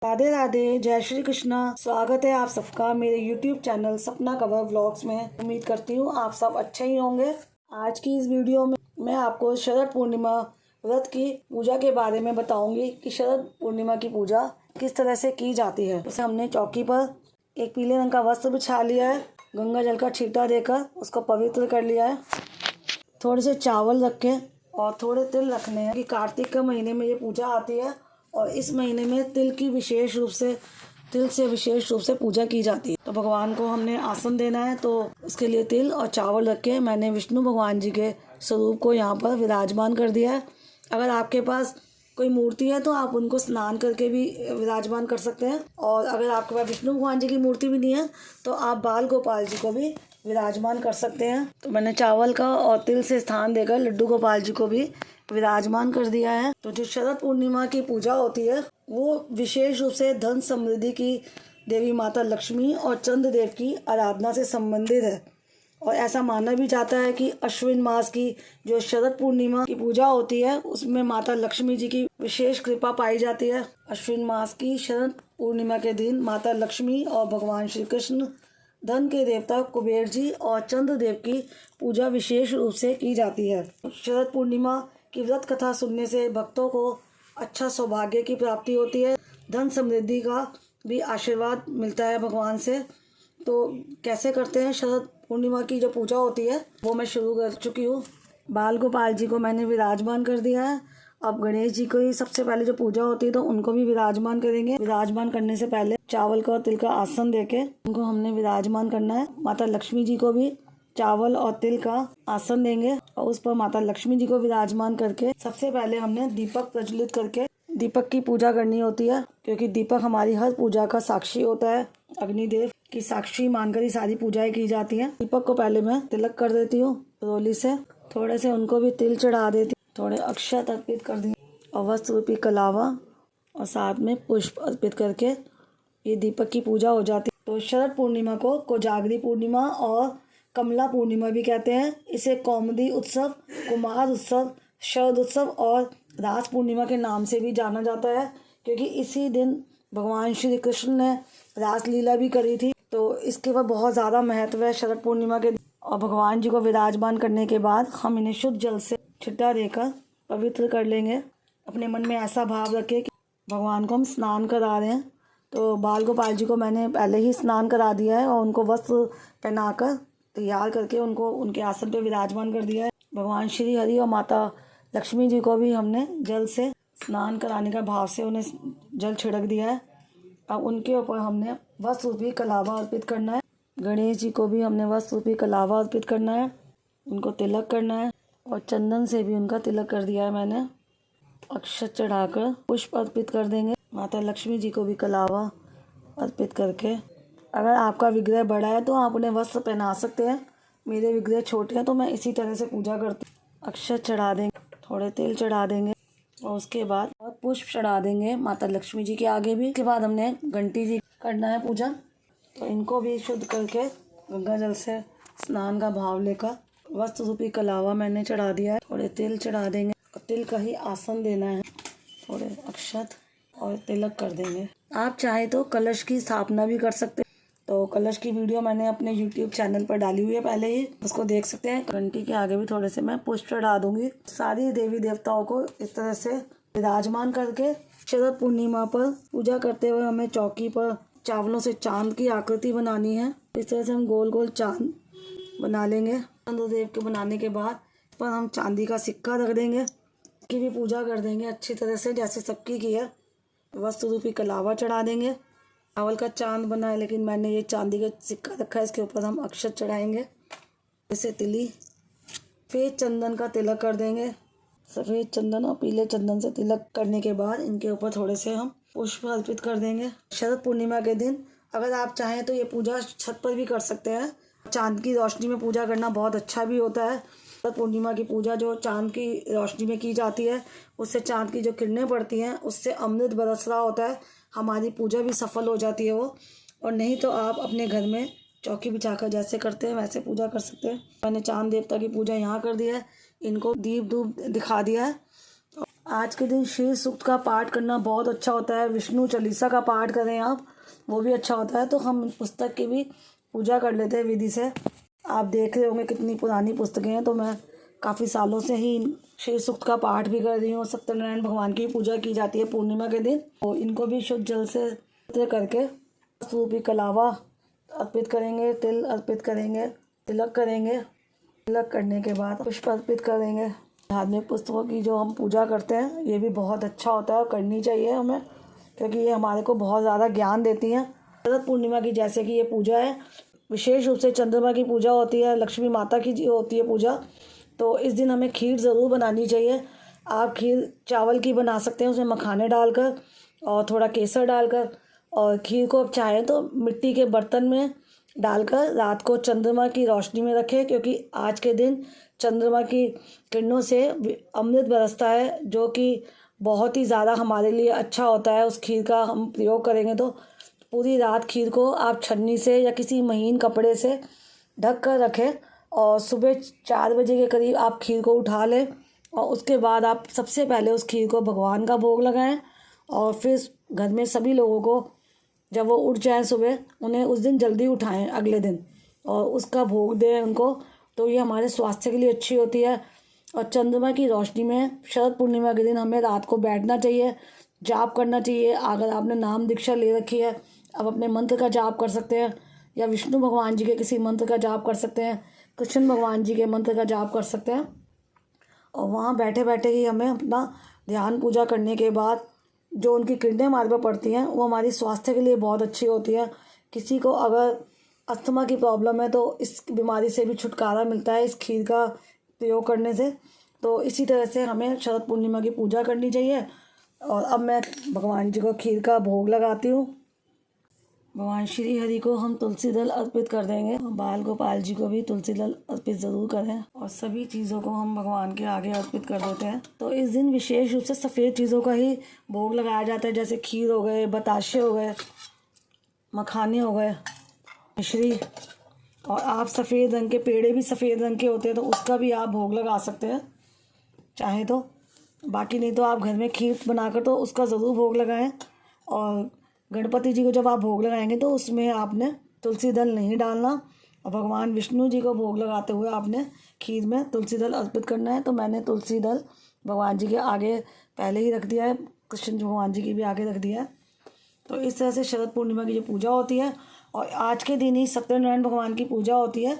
राधे राधे, जय श्री कृष्णा। स्वागत है आप सबका मेरे YouTube चैनल सपना कवर व्लॉग्स में। उम्मीद करती हूँ आप सब अच्छे ही होंगे। आज की इस वीडियो में मैं आपको शरद पूर्णिमा व्रत की पूजा के बारे में बताऊंगी कि शरद पूर्णिमा की पूजा किस तरह से की जाती है। उसे हमने चौकी पर एक पीले रंग का वस्त्र बिछा लिया है, गंगा जल का छींटा देकर उसको पवित्र कर लिया है। थोड़े से चावल रखे और थोड़े तिल रखने हैं कि कार्तिक के महीने में ये पूजा आती है और इस महीने में तिल से विशेष रूप से पूजा की जाती है। तो भगवान को हमने आसन देना है, तो उसके लिए तिल और चावल रख के मैंने विष्णु भगवान जी के स्वरूप को यहाँ पर विराजमान कर दिया है। अगर आपके पास कोई मूर्ति है तो आप उनको स्नान करके भी विराजमान कर सकते हैं, और अगर आपके पास विष्णु भगवान जी की मूर्ति भी नहीं है तो आप बाल गोपाल जी को भी विराजमान कर सकते हैं। तो मैंने चावल का और तिल से स्थान देकर लड्डू गोपाल जी को भी विराजमान कर दिया है। तो जो शरद पूर्णिमा की पूजा होती है वो विशेष रूप से धन समृद्धि की देवी माता लक्ष्मी और चंद्रदेव की आराधना से संबंधित है, और ऐसा माना भी जाता है कि अश्विन मास की जो शरद पूर्णिमा की पूजा होती है उसमें माता लक्ष्मी जी की विशेष कृपा पाई जाती है। अश्विन मास की शरद पूर्णिमा के दिन माता लक्ष्मी और भगवान श्री कृष्ण, धन के देवता कुबेर जी और चंद्रदेव की पूजा विशेष रूप से की जाती है। शरद पूर्णिमा की व्रत कथा सुनने से भक्तों को अच्छा सौभाग्य की प्राप्ति होती है, धन समृद्धि का भी आशीर्वाद मिलता है भगवान से। तो कैसे करते हैं शरद पूर्णिमा की जो पूजा होती है वो मैं शुरू कर चुकी हूँ। बाल गोपाल जी को मैंने विराजमान कर दिया है। अब गणेश जी को ही सबसे पहले जो पूजा होती है तो उनको भी विराजमान करेंगे। विराजमान करने से पहले चावल का और तिल का आसन देके उनको हमने विराजमान करना है। माता लक्ष्मी जी को भी चावल और तिल का आसन देंगे और उस पर माता लक्ष्मी जी को विराजमान करके सबसे पहले हमने दीपक प्रज्वलित करके दीपक की पूजा करनी होती है, क्योंकि दीपक हमारी हर पूजा का साक्षी होता है। अग्निदेव की साक्षी मानकर ही सारी पूजाएं की जाती हैं। दीपक को पहले मैं तिलक कर देती हूँ रोली से, थोड़े से उनको भी तिल चढ़ा देती हूँ, थोड़े अक्षत अर्पित कर दी और वस्त्र रूपी कलावा और साथ में पुष्प अर्पित करके ये दीपक की पूजा हो जाती है। तो शरद पूर्णिमा को कोजागरी पूर्णिमा और कमला पूर्णिमा भी कहते हैं। इसे कौमुदी उत्सव, कुमार उत्सव, शरद उत्सव और रास पूर्णिमा के नाम से भी जाना जाता है, क्योंकि इसी दिन भगवान श्री कृष्ण ने रास लीला भी करी थी। तो इसके बाद बहुत ज़्यादा महत्व है शरद पूर्णिमा के। और भगवान जी को विराजमान करने के बाद हम इन्हें शुद्ध जल से छिट्टा देकर पवित्र कर लेंगे। अपने मन में ऐसा भाव रखें कि भगवान को हम स्नान करा रहे हैं। तो बाल गोपाल जी को मैंने पहले ही स्नान करा दिया है और उनको वस्त्र पहनाकर तैयार करके उनको उनके आसन पे विराजमान कर दिया है। भगवान श्री हरि और माता लक्ष्मी जी को भी हमने जल से स्नान कराने का भाव से उन्हें जल छिड़क दिया है। अब उनके ऊपर हमने वस्त्र रूपी कलावा अर्पित करना है। गणेश जी को भी हमने वस्त्र रूपी कलावा अर्पित करना है, उनको तिलक करना है और चंदन से भी उनका तिलक कर दिया है मैंने। अक्षत चढ़ाकर पुष्प अर्पित कर देंगे। माता लक्ष्मी जी को भी कलावा अर्पित करके, अगर आपका विग्रह बड़ा है तो आप उन्हें वस्त्र पहना सकते हैं। मेरे विग्रह छोटे हैं तो मैं इसी तरह से पूजा करती हूँ। अक्षत चढ़ा देंगे, थोड़े तिल चढ़ा देंगे और उसके बाद और पुष्प चढ़ा देंगे माता लक्ष्मी जी के आगे भी। उसके बाद हमने घंटी जी करना है पूजन, तो इनको भी शुद्ध करके गंगा जल से स्नान का भाव लेकर वस्त्र रूपी कलावा मैंने चढ़ा दिया है। थोड़े तिल चढ़ा देंगे और तिल का ही आसन देना है, थोड़े अक्षत और तिलक कर देंगे। आप चाहे तो कलश की स्थापना भी कर सकते हैं। तो कलश की वीडियो मैंने अपने YouTube चैनल पर डाली हुई है, पहले ही उसको देख सकते हैं। घंटी के आगे भी थोड़े से मैं पुष्प चढ़ा दूंगी। सारी देवी देवताओं को इस तरह से विराजमान करके शरद पूर्णिमा पर पूजा करते हुए हमें चौकी पर चावलों से चांद की आकृति बनानी है। इस तरह से हम गोल गोल चांद बना लेंगे। चंद्रदेव के बनाने के बाद पर हम चांदी का सिक्का रख देंगे, की भी पूजा कर देंगे अच्छी तरह से जैसे सबकी की है। वस्त्र रूपी कलावा चढ़ा देंगे। चावल का चांद बना है लेकिन मैंने ये चांदी का सिक्का रखा है, इसके ऊपर हम अक्षत चढ़ाएंगे। जैसे तिली सफ़ेद चंदन का तिलक कर देंगे। सफ़ेद चंदन और पीले चंदन से तिलक करने के बाद इनके ऊपर थोड़े से हम पुष्प अर्पित कर देंगे। शरद पूर्णिमा के दिन अगर आप चाहें तो ये पूजा छत पर भी कर सकते हैं। चांद की रोशनी में पूजा करना बहुत अच्छा भी होता है। शरद पूर्णिमा की पूजा जो चांद की रोशनी में की जाती है, उससे चांद की जो किरणें पड़ती हैं उससे अमृत बरस रहा होता है, हमारी पूजा भी सफल हो जाती है वो। और नहीं तो आप अपने घर में चौकी बिछाकर जैसे करते हैं वैसे पूजा कर सकते हैं। मैंने चांद देवता की पूजा यहाँ कर दी है, इनको दीप धूप दिखा दिया है। आज के दिन श्री सूक्त का पाठ करना बहुत अच्छा होता है। विष्णु चालीसा का पाठ करें आप, वो भी अच्छा होता है। तो हम पुस्तक की भी पूजा कर लेते हैं विधि से। आप देख रहे होंगे कितनी पुरानी पुस्तकें हैं, तो मैं काफ़ी सालों से ही श्री सूक्त का पाठ भी कर रही हूँ। सत्यनारायण भगवान की पूजा की जाती है पूर्णिमा के दिन। तो इनको भी शुद्ध जल से पवित्र करके रूपी कलावा अर्पित करेंगे, तिल अर्पित करेंगे, तिलक करेंगे। तिलक करने के बाद पुष्प अर्पित करेंगे। धार्मिक पुस्तकों की जो हम पूजा करते हैं ये भी बहुत अच्छा होता है और करनी चाहिए हमें, क्योंकि ये हमारे को बहुत ज़्यादा ज्ञान देती हैं। शरद पूर्णिमा की जैसे कि ये पूजा है, विशेष रूप से चंद्रमा की पूजा होती है, लक्ष्मी माता की होती है पूजा। तो इस दिन हमें खीर ज़रूर बनानी चाहिए। आप खीर चावल की बना सकते हैं, उसमें मखाने डालकर और थोड़ा केसर डालकर। और खीर को आप चाहें तो मिट्टी के बर्तन में डालकर रात को चंद्रमा की रोशनी में रखें, क्योंकि आज के दिन चंद्रमा की किरणों से अमृत बरसता है, जो कि बहुत ही ज़्यादा हमारे लिए अच्छा होता है। उस खीर का हम प्रयोग करेंगे तो पूरी रात खीर को आप छन्नी से या किसी महीन कपड़े से ढक कर रखें और सुबह 4 बजे के करीब आप खीर को उठा लें। और उसके बाद आप सबसे पहले उस खीर को भगवान का भोग लगाएं और फिर घर में सभी लोगों को जब वो उठ जाएं सुबह, उन्हें उस दिन जल्दी उठाएं अगले दिन और उसका भोग दें उनको। तो ये हमारे स्वास्थ्य के लिए अच्छी होती है। और चंद्रमा की रोशनी में शरद पूर्णिमा के दिन हमें रात को बैठना चाहिए, जाप करना चाहिए। अगर आपने नाम दीक्षा ले रखी है, आप अपने मंत्र का जाप कर सकते हैं, या विष्णु भगवान जी के किसी मंत्र का जाप कर सकते हैं, कृष्ण भगवान जी के मंत्र का जाप कर सकते हैं। और वहाँ बैठे बैठे ही हमें अपना ध्यान पूजा करने के बाद जो उनकी किरणें हमारे पर पड़ती हैं वो हमारी स्वास्थ्य के लिए बहुत अच्छी होती है। किसी को अगर अस्थमा की प्रॉब्लम है तो इस बीमारी से भी छुटकारा मिलता है इस खीर का प्रयोग करने से। तो इसी तरह से हमें शरद पूर्णिमा की पूजा करनी चाहिए। और अब मैं भगवान जी को खीर का भोग लगाती हूँ। भगवान श्री हरि को हम तुलसी दल अर्पित कर देंगे। बाल गोपाल जी को भी तुलसी दल अर्पित ज़रूर करें और सभी चीज़ों को हम भगवान के आगे अर्पित कर देते हैं। तो इस दिन विशेष रूप से सफ़ेद चीज़ों का ही भोग लगाया जाता है, जैसे खीर हो गए, बताशे हो गए, मखाने हो गए, मिश्री। और आप सफ़ेद रंग के पेड़े भी सफ़ेद रंग के होते हैं तो उसका भी आप भोग लगा सकते हैं चाहे तो। बाकी नहीं तो आप घर में खीर बनाकर तो उसका ज़रूर भोग लगाएं। और गणपति जी को जब आप भोग लगाएंगे तो उसमें आपने तुलसी दल नहीं डालना। और भगवान विष्णु जी को भोग लगाते हुए आपने खीर में तुलसी दल अर्पित करना है। तो मैंने तुलसी दल भगवान जी के आगे पहले ही रख दिया है, कृष्ण भगवान जी की भी आगे रख दिया है। तो इस तरह से शरद पूर्णिमा की जो पूजा होती है, और आज के दिन ही सत्यनारायण भगवान की पूजा होती है,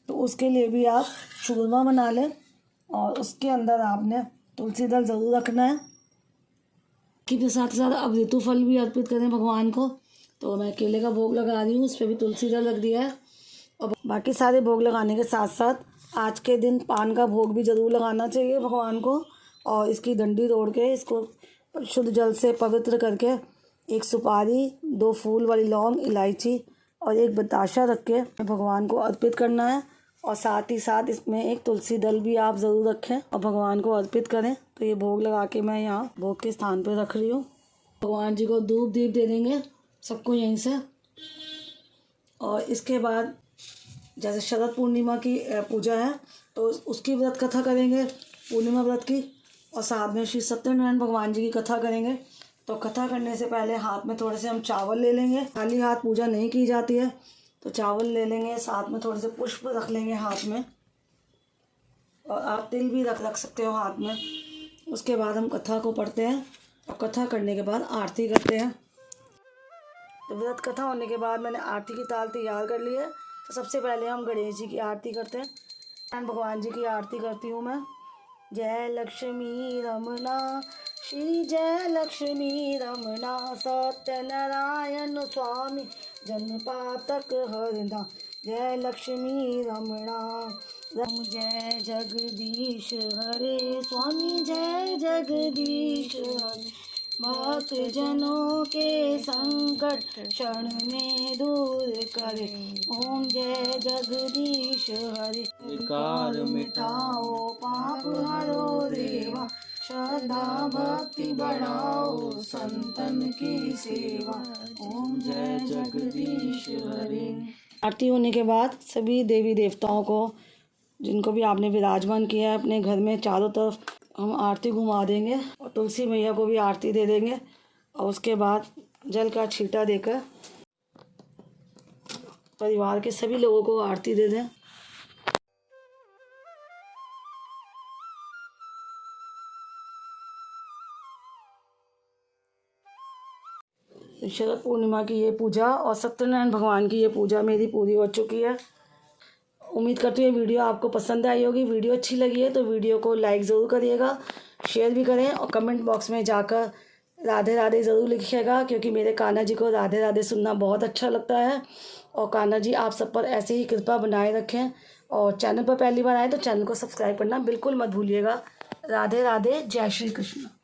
तो उसके लिए भी आप चूरमा बना लें और उसके अंदर आपने तुलसी दल ज़रूर रखना है। के साथ साथ अब ऋतु फल भी अर्पित करें भगवान को। तो मैं केले का भोग लगा रही हूँ, उस पर भी तुलसी दल रख दिया है। और बाकी सारे भोग लगाने के साथ साथ आज के दिन पान का भोग भी ज़रूर लगाना चाहिए भगवान को। और इसकी डंडी तोड़ के इसको शुद्ध जल से पवित्र करके एक सुपारी, 2 फूल वाली लौंग, इलायची और एक बताशा रख के भगवान को अर्पित करना है। और साथ ही साथ इसमें एक तुलसी दल भी आप ज़रूर रखें और भगवान को अर्पित करें। तो ये भोग लगा के मैं यहाँ भोग के स्थान पर रख रही हूँ। भगवान जी को धूप दीप दे देंगे सबको यहीं से। और इसके बाद जैसे शरद पूर्णिमा की पूजा है तो उसकी व्रत कथा करेंगे, पूर्णिमा व्रत की। और साथ में श्री सत्यनारायण भगवान जी की कथा करेंगे। तो कथा करने से पहले हाथ में थोड़े से हम चावल ले लेंगे। खाली हाथ पूजा नहीं की जाती है, तो चावल ले लेंगे, साथ में थोड़े से पुष्प रख लेंगे हाथ में, और आप तिल भी रख सकते हो हाथ में। उसके बाद हम कथा को पढ़ते हैं और कथा करने के बाद आरती करते हैं। तो व्रत कथा होने के बाद मैंने आरती की ताल तैयार कर ली है। तो सबसे पहले हम गणेश जी की आरती करते हैं। भगवान जी की आरती करती हूँ मैं। जय लक्ष्मी रमना श्री जय लक्ष्मी रमना, सत्यनारायण स्वामी जन्म पातक हरना। जय लक्ष्मी रमणा रम, जय जगदीश हरे स्वामी, जय जगदीश हरे। भक्त जनों के संकट क्षण में दूर करे। ओम जय जगदीश हरे। विकार मिटाओ पाप हरो देवा, श्रद्धा भक्ति बढ़ाओ संतन की सेवा। ओम जय जगदीश हरे। आरती होने के बाद सभी देवी देवताओं को, जिनको भी आपने विराजमान किया है अपने घर में चारों तरफ, हम आरती घुमा देंगे और तुलसी मैया को भी आरती दे देंगे और उसके बाद जल का छींटा देकर परिवार के सभी लोगों को आरती दे दें। शरद पूर्णिमा की ये पूजा और सत्यनारायण भगवान की ये पूजा मेरी पूरी हो चुकी है। उम्मीद करती हूँ वीडियो आपको पसंद आई होगी। वीडियो अच्छी लगी है तो वीडियो को लाइक ज़रूर करिएगा, शेयर भी करें और कमेंट बॉक्स में जाकर राधे राधे ज़रूर लिखिएगा, क्योंकि मेरे कान्हा जी को राधे राधे सुनना बहुत अच्छा लगता है। और कान्हा जी आप सब पर ऐसे ही कृपा बनाए रखें। और चैनल पर पहली बार आए तो चैनल को सब्सक्राइब करना बिल्कुल मत भूलिएगा। राधे राधे, जय श्री कृष्ण।